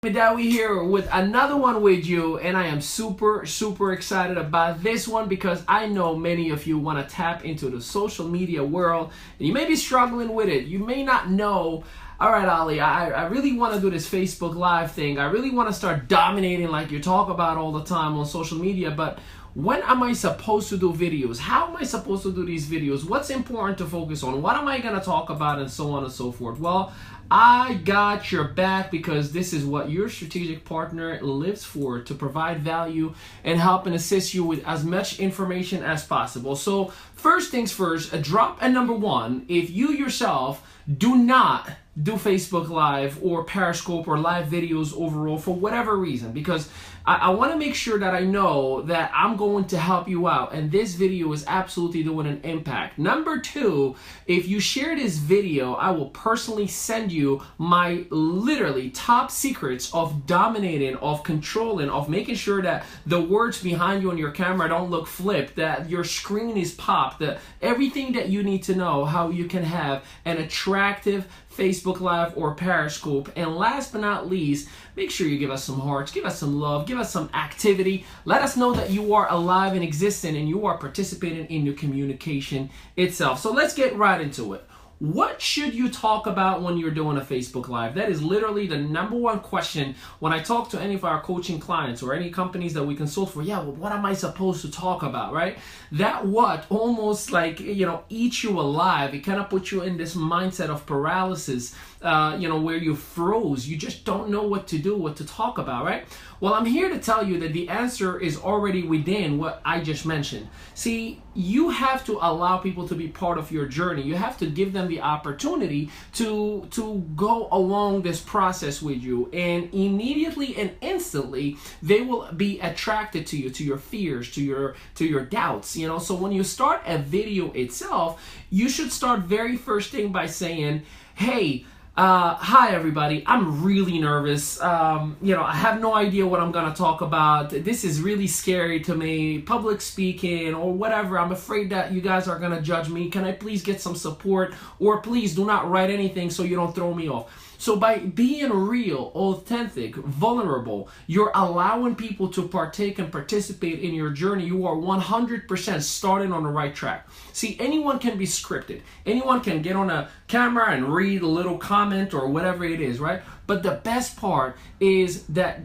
Mehdaoui here with another one with you, and I am super excited about this one because I know many of you want to tap into the social media world and you may be struggling with it. You may not know, all right, Ali, I really want to do this Facebook Live thing. I really want to start dominating like you talk about all the time on social media, but when am I supposed to do videos? How am I supposed to do these videos? What's important to focus on? What am I going to talk about, and so on and so forth? Well, I got your back because this is what your strategic partner lives for, to provide value and help and assist you with as much information as possible. So first things first, drop a number one if you yourself do not do Facebook Live or Periscope or live videos overall for whatever reason, because I want to make sure that I know that I'm going to help you out and this video is absolutely doing an impact. Number two, if you share this video, I will personally send you my literally top secrets of dominating, of controlling, of making sure that the words behind you on your camera don't look flipped, that your screen is popped, that everything that you need to know how you can have an attractive Facebook Live or Periscope. And last but not least, make sure you give us some hearts, give us some love, give us some activity. Let us know that you are alive and existing and you are participating in your communication itself. So let's get right into it. What should you talk about when you're doing a Facebook Live? That is literally the number one question when I talk to any of our coaching clients or any companies that we consult for. Yeah, well, what am I supposed to talk about, right? That what almost like, eats you alive. It kind of puts you in this mindset of paralysis, where you froze. You just don't know what to do, what to talk about, right? Well, I'm here to tell you that the answer is already within what I just mentioned. See, you have to allow people to be part of your journey. You have to give them the opportunity to go along this process with you, and immediately and instantly they will be attracted to you, to your fears, to your doubts. So when you start a video itself, you should start very first thing by saying, hey, hi everybody, I'm really nervous. I have no idea what I'm gonna talk about. This is really scary to me, public speaking or whatever. I'm afraid that you guys are gonna judge me. Can I please get some support? Or please do not write anything so you don't throw me off. So by being real, authentic, vulnerable, you're allowing people to partake and participate in your journey. You are 100% starting on the right track. See, anyone can be scripted. Anyone can get on a camera and read a little comment or whatever it is, right? But the best part is that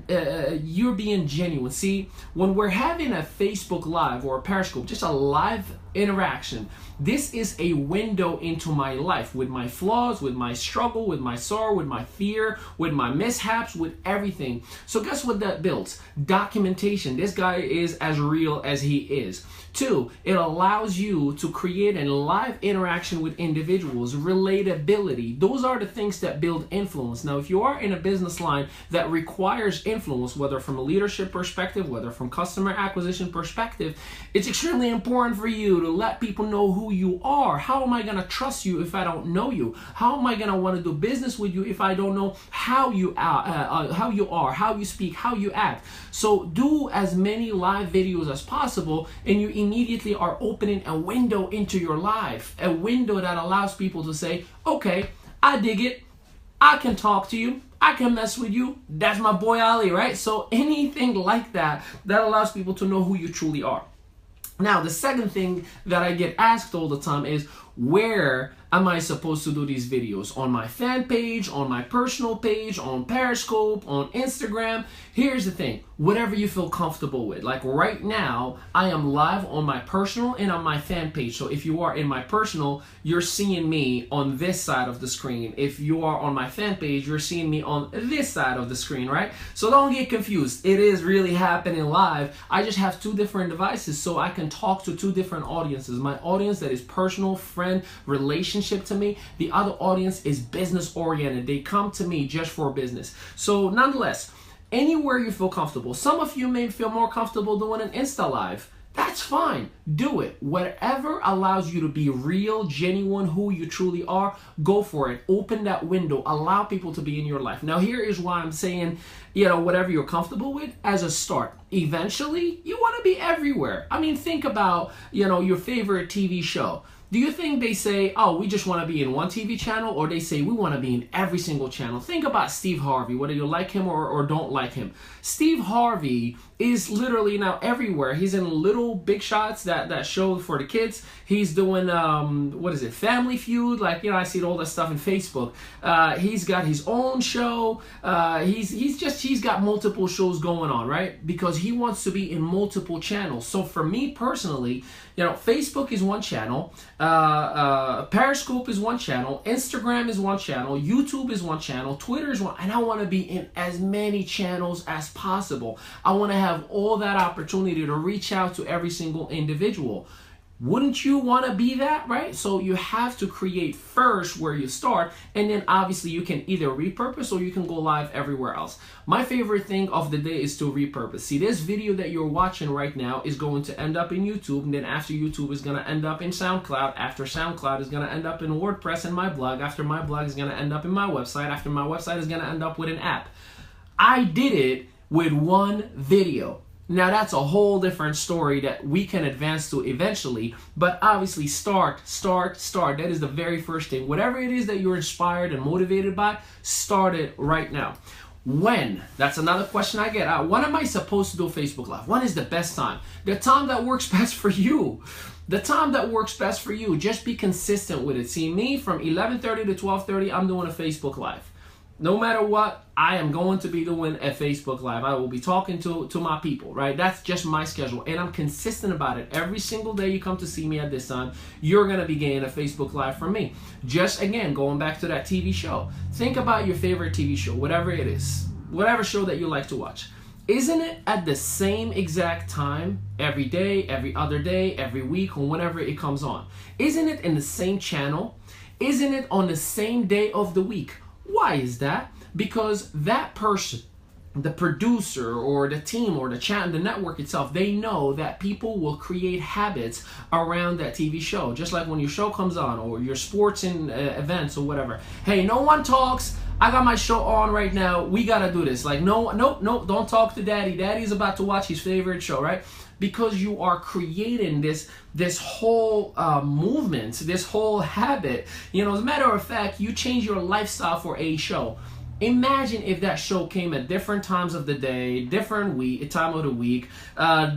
you're being genuine. See, when we're having a Facebook Live or a Periscope, just a live interaction, this is a window into my life with my flaws, with my struggle, with my sorrow, with my fear, with my mishaps, with everything. So guess what that builds? Documentation. This guy is as real as he is. Two, it allows you to create a live interaction with individuals, relatability. Those are the things that build influence. Now, if you are in a business line that requires influence, whether from a leadership perspective, whether from customer acquisition perspective, it's extremely important for you to let people know who you are. How am I going to trust you if I don't know you? How am I going to want to do business with you if I don't know how you are, how you speak, how you act? So do as many live videos as possible, and you immediately are opening a window into your life, a window that allows people to say, okay, I dig it. I can talk to you. I can mess with you. That's my boy Ali, right? So anything like that allows people to know who you truly are. Now, the second thing that I get asked all the time is, where am I supposed to do these videos? On my fan page, on my personal page, on Periscope, on Instagram? Here's the thing, whatever you feel comfortable with. Like right now, I am live on my personal and on my fan page. So if you are in my personal, you're seeing me on this side of the screen. If you are on my fan page, you're seeing me on this side of the screen, right? So don't get confused. It is really happening live. I just have two different devices so I can talk to two different audiences. My audience that is personal, friend, relationship to me. The other audience is business oriented. They come to me just for business. So nonetheless, anywhere you feel comfortable. Some of you may feel more comfortable doing an Insta Live. That's fine. Do it. Whatever allows you to be real, genuine, who you truly are, go for it. Open that window. Allow people to be in your life. Now, here is why I'm saying, whatever you're comfortable with as a start. Eventually, you want to be everywhere. I mean, think about, your favorite TV show. Do you think they say, oh, we just want to be in one TV channel, or they say we want to be in every single channel? Think about Steve Harvey, whether you like him or don't like him. Steve Harvey is literally now everywhere. He's in Little Big Shots, that show for the kids. He's doing, what is it, Family Feud? Like, you know, I see all that stuff in Facebook. He's got his own show. He's got multiple shows going on, right? Because he wants to be in multiple channels. So for me personally, you know, Facebook is one channel, Periscope is one channel, Instagram is one channel, YouTube is one channel, Twitter is one, and I want to be in as many channels as possible. I want to have all that opportunity to reach out to every single individual. Wouldn't you want to be that, right? So you have to create first where you start, and then obviously you can either repurpose or you can go live everywhere else. My favorite thing of the day is to repurpose. See, this video that you're watching right now is going to end up in YouTube, and then after YouTube is going to end up in SoundCloud. After SoundCloud is going to end up in WordPress and my blog. After my blog is going to end up in my website. After my website is going to end up with an app. I did it with one video. Now that's a whole different story that we can advance to eventually, but obviously start. That is the very first thing. Whatever it is that you're inspired and motivated by, start it right now. When? That's another question I get. When am I supposed to do Facebook Live? When is the best time? The time that works best for you. The time that works best for you. Just be consistent with it. See, me from 11:30 to 12:30, I'm doing a Facebook Live. No matter what, I am going to be doing a Facebook Live. I will be talking to my people, right? That's just my schedule, and I'm consistent about it. Every single day you come to see me at this time, you're going to be getting a Facebook Live from me. Just, again, going back to that TV show. Think about your favorite TV show, whatever it is, whatever show that you like to watch. Isn't it at the same exact time every day, every other day, every week, or whenever it comes on? Isn't it in the same channel? Isn't it on the same day of the week? Why is that? Because that person, the producer or the team or the channel, the network itself, they know that people will create habits around that TV show. Just like when your show comes on or your sports and events or whatever. Hey, no one talks. I got my show on right now. We got to do this. Like, no, don't talk to daddy. Daddy's about to watch his favorite show, right? Because you are creating this whole movement, this whole habit. You know, as a matter of fact, you change your lifestyle for a show. Imagine if that show came at different times of the day, different time of the week,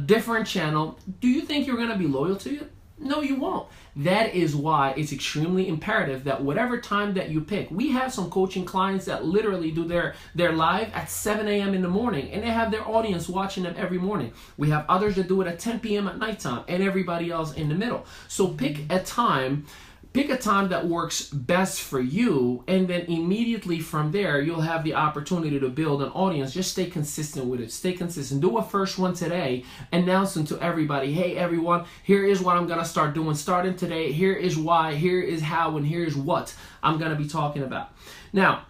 different channel. Do you think you're going to be loyal to it? No, you won't. That is why it's extremely imperative that whatever time that you pick, we have some coaching clients that literally do their live at 7 a.m. in the morning, and they have their audience watching them every morning. We have others that do it at 10 p.m. at nighttime, and everybody else in the middle. So pick a time that works best for you, and then immediately from there, you'll have the opportunity to build an audience. Just stay consistent with it. Stay consistent. Do a first one today, announcing to everybody, hey, everyone, here is what I'm going to start doing starting today. Here is why, here is how, and here's what I'm going to be talking about. Now,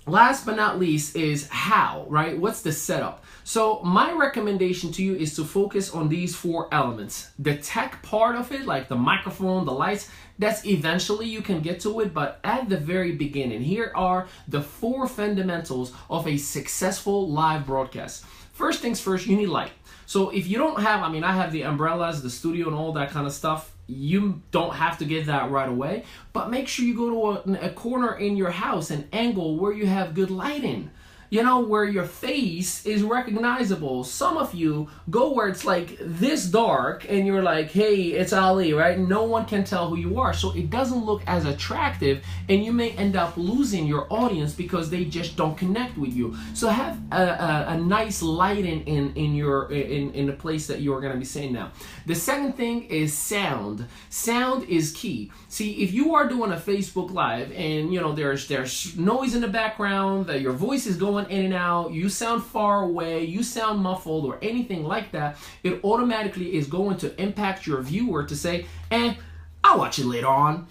last but not least is how, right? What's the setup? So my recommendation to you is to focus on these 4 elements. The tech part of it, like the microphone, the lights, that's eventually you can get to it, but at the very beginning, here are the 4 fundamentals of a successful live broadcast. First things first, you need light. So if you don't have, I have the umbrellas, the studio, and all that kind of stuff. You don't have to get that right away, but make sure you go to a corner in your house, an angle where you have good lighting. You know, where your face is recognizable. Some of you go where it's like this dark and you're like, hey, it's Ali, right? No one can tell who you are. So it doesn't look as attractive, and you may end up losing your audience because they just don't connect with you. So have a nice lighting in the place that you're going to be saying now. The second thing is sound. Sound is key. See, if you are doing a Facebook Live and, you know, there's noise in the background, that your voice is going in and out, you sound far away, you sound muffled or anything like that, it automatically is going to impact your viewer to say, I'll watch it later on.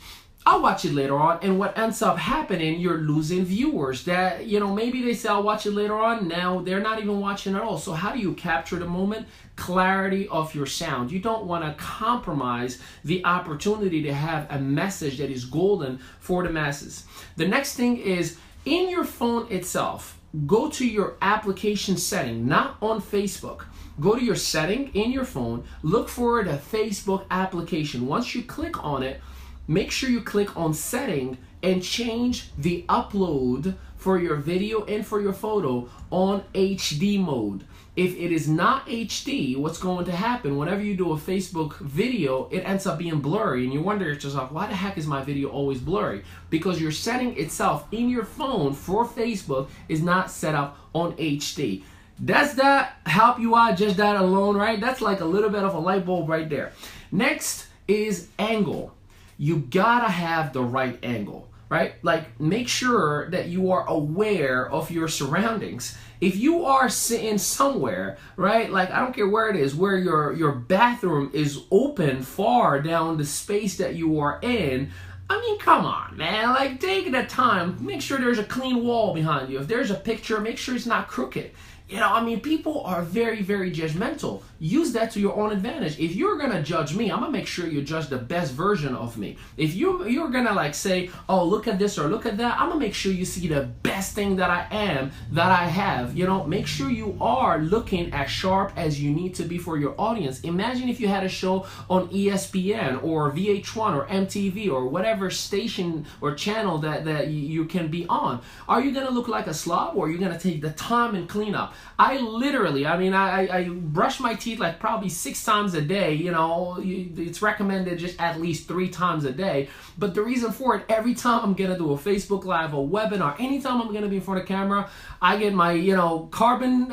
I'll watch it later on. And what ends up happening, you're losing viewers that, you know, maybe they say I'll watch it later on. Now they're not even watching at all. So how do you capture the moment? Clarity of your sound. You don't want to compromise the opportunity to have a message that is golden for the masses. The next thing is, in your phone itself, go to your application setting, not on Facebook. Go to your setting in your phone, look for the Facebook application. Once you click on it, make sure you click on setting and change the upload for your video and for your photo on HD mode. If it is not HD, what's going to happen whenever you do a Facebook video, it ends up being blurry, and you wonder to yourself, why the heck is my video always blurry? Because your setting itself in your phone for Facebook is not set up on HD. Does that help you out? Just that alone, right? That's like a little bit of a light bulb right there. Next is angle. You gotta have the right angle, right? Like, make sure that you are aware of your surroundings. If you are sitting somewhere, right, like I don't care where it is, where your bathroom is open far down the space that you are in, I mean, come on, man, like take the time, make sure there's a clean wall behind you. If there's a picture, make sure it's not crooked. You know, I mean, people are very, very judgmental. Use that to your own advantage. If you're gonna judge me, I'm gonna make sure you judge the best version of me. If you're gonna like say, oh, look at this or look at that, I'm gonna make sure you see the best thing that I am, that I have. You know, make sure you are looking as sharp as you need to be for your audience. Imagine if you had a show on ESPN or VH1 or MTV or whatever station or channel that you can be on. Are you gonna look like a slob, or are you gonna take the time and clean up? I literally, I mean, I brush my teeth like probably 6 times a day. You know, it's recommended just at least 3 times a day. But the reason for it, every time I'm gonna do a Facebook Live, a webinar, anytime I'm gonna be in front of camera, I get my, you know, carbon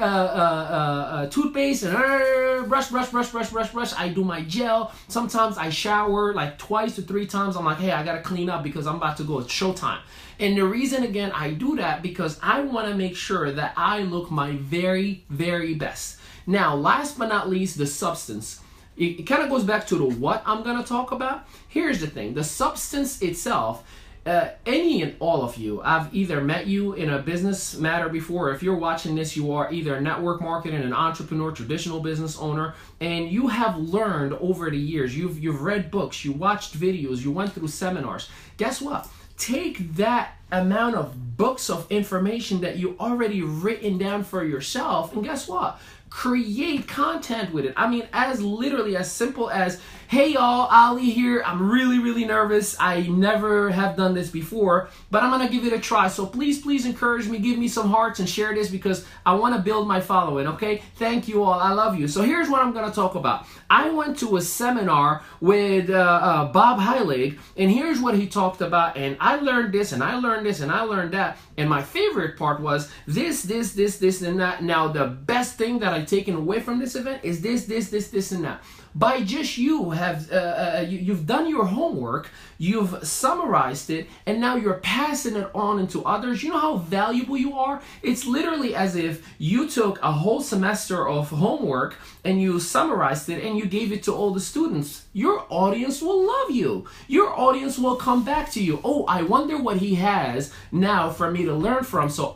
toothpaste and brush. I do my gel. Sometimes I shower like 2 to 3 times. I'm like, hey, I gotta clean up because I'm about to go. It's showtime. And the reason, again, I do that because I want to make sure that I look my very, very best. Now, last but not least, the substance. It kind of goes back to the what I'm going to talk about. Here's the thing. The substance itself, any and all of you, I've either met you in a business matter before. If you're watching this, you are either network marketing, an entrepreneur, traditional business owner, and you have learned over the years. You've read books, you watched videos, you went through seminars. Guess what? Take that amount of books of information that you already written down for yourself, and guess what? Create content with it. I mean, as literally as simple as, hey y'all, Ali here. I'm really, really nervous. I never have done this before, but I'm gonna give it a try. So please encourage me, give me some hearts and share this because I wanna build my following, okay? Thank you all, I love you. So here's what I'm gonna talk about. I went to a seminar with Bob Heilig, and here's what he talked about, and I learned this, and I learned this, and I learned that, and my favorite part was this, and that. Now, the best thing that I've taken away from this event is this, and that. By just you've done your homework, you've summarized it, and now you're passing it on into others. You know how valuable you are? It's literally as if you took a whole semester of homework and you summarized it and you gave it to all the students. Your audience will love you. Your audience will come back to you. Oh, I wonder what he has now for me to learn from. So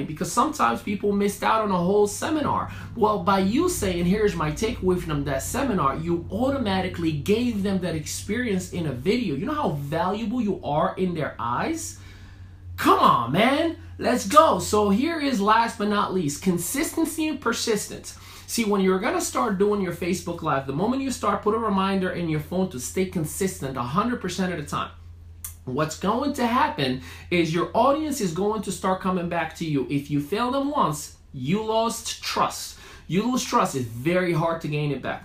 because sometimes people missed out on a whole seminar. Well, by you saying, here's my takeaway from that seminar, you automatically gave them that experience in a video. You know how valuable you are in their eyes? Come on, man. Let's go. So here is last but not least, consistency and persistence. See, when you're going to start doing your Facebook Live, the moment you start, put a reminder in your phone to stay consistent 100% of the time. What's going to happen is your audience is going to start coming back to you. If you fail them once, you lost trust. You lose trust. It's very hard to gain it back.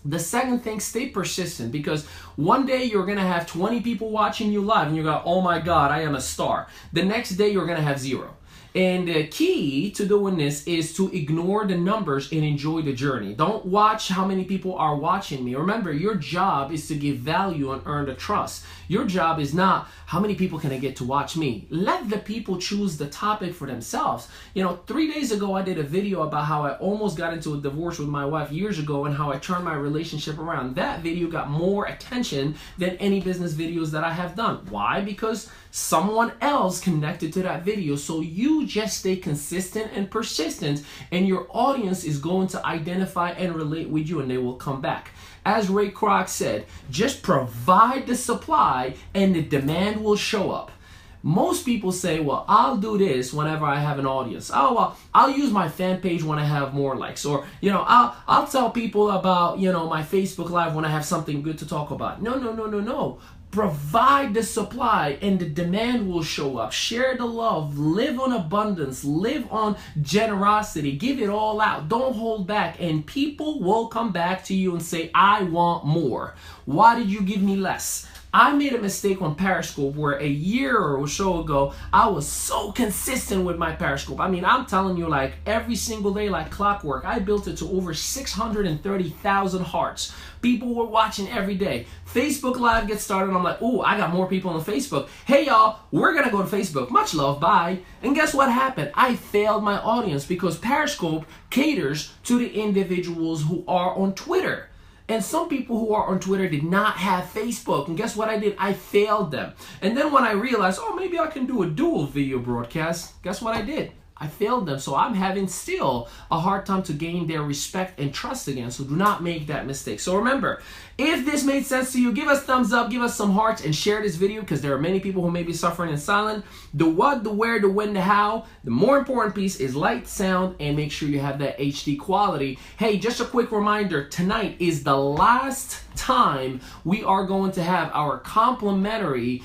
The second thing, stay persistent, because one day you're going to have 20 people watching you live and you're going, oh my God, I am a star. The next day you're going to have 0. And the key to doing this is to ignore the numbers and enjoy the journey. Don't watch how many people are watching me. Remember, your job is to give value and earn the trust. Your job is not how many people can I get to watch me. Let the people choose the topic for themselves. You know, 3 days ago, I did a video about how I almost got into a divorce with my wife years ago and how I turned my relationship around. That video got more attention than any business videos that I have done. Why? Because someone else connected to that video. So you just stay consistent and persistent, and your audience is going to identify and relate with you, and they will come back. As Ray Kroc said, just provide the supply and the demand will show up. Most people say, well, I'll do this whenever I have an audience. Oh, well, I'll use my fan page when I have more likes. Or, you know, I'll tell people about, you know, my Facebook Live when I have something good to talk about. No. Provide the supply and the demand will show up. Share the love, live on abundance, live on generosity, give it all out. Don't hold back, and people will come back to you and say, I want more. Why did you give me less? I made a mistake on Periscope where a year or so ago, I was so consistent with my Periscope. I mean, I'm telling you, like every single day, like clockwork, I built it to over 630,000 hearts. People were watching every day. Facebook Live gets started. I'm like, oh, I got more people on Facebook. Hey, y'all, we're going to go to Facebook. Much love. Bye. And guess what happened? I failed my audience because Periscope caters to the individuals who are on Twitter. And some people who are on Twitter did not have Facebook. And guess what I did? I failed them. And then when I realized, oh, maybe I can do a dual video broadcast, guess what I did? I failed them. So I'm having still a hard time to gain their respect and trust again. So do not make that mistake. So remember, if this made sense to you, give us thumbs up, give us some hearts, and share this video because there are many people who may be suffering in silence. The what, the where, the when, the how. The more important piece is light, sound, and make sure you have that HD quality. Hey, just a quick reminder, tonight is the last time we are going to have our complimentary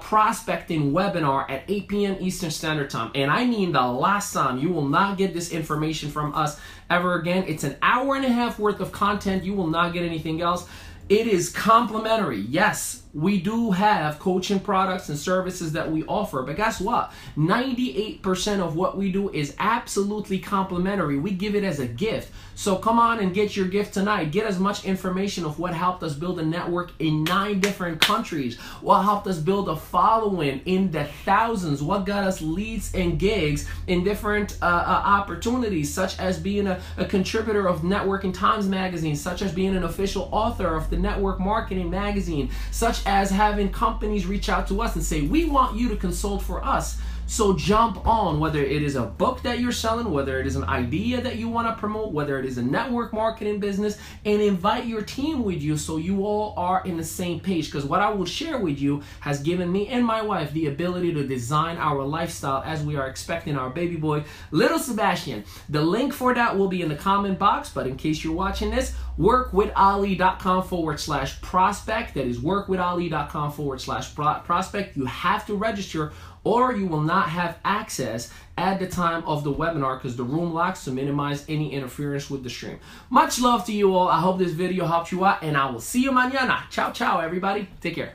prospecting webinar at 8 p.m. Eastern Standard Time. And I mean the last time. You will not get this information from us ever again. It's an hour and a half worth of content. You will not get anything else. It is complimentary. Yes, we do have coaching products and services that we offer, but guess what? 98% of what we do is absolutely complimentary. We give it as a gift. So come on and get your gift tonight. Get as much information of what helped us build a network in 9 different countries, what helped us build a following in the thousands, what got us leads and gigs in different opportunities, such as being a contributor of Networking Times magazine, such as being an official author of the Network Marketing magazine, such as having companies reach out to us and say, we want you to consult for us. So jump on, whether it is a book that you're selling, whether it is an idea that you want to promote, whether it is a network marketing business, and invite your team with you so you all are in the same page. Because what I will share with you has given me and my wife the ability to design our lifestyle as we are expecting our baby boy, little Sebastian. The link for that will be in the comment box, but in case you're watching this, workwithali.com/prospect. That is workwithali.com/prospect. You have to register or you will not have access at the time of the webinar because the room locks to minimize any interference with the stream. Much love to you all. I hope this video helped you out and I will see you mañana. Ciao, ciao, everybody. Take care.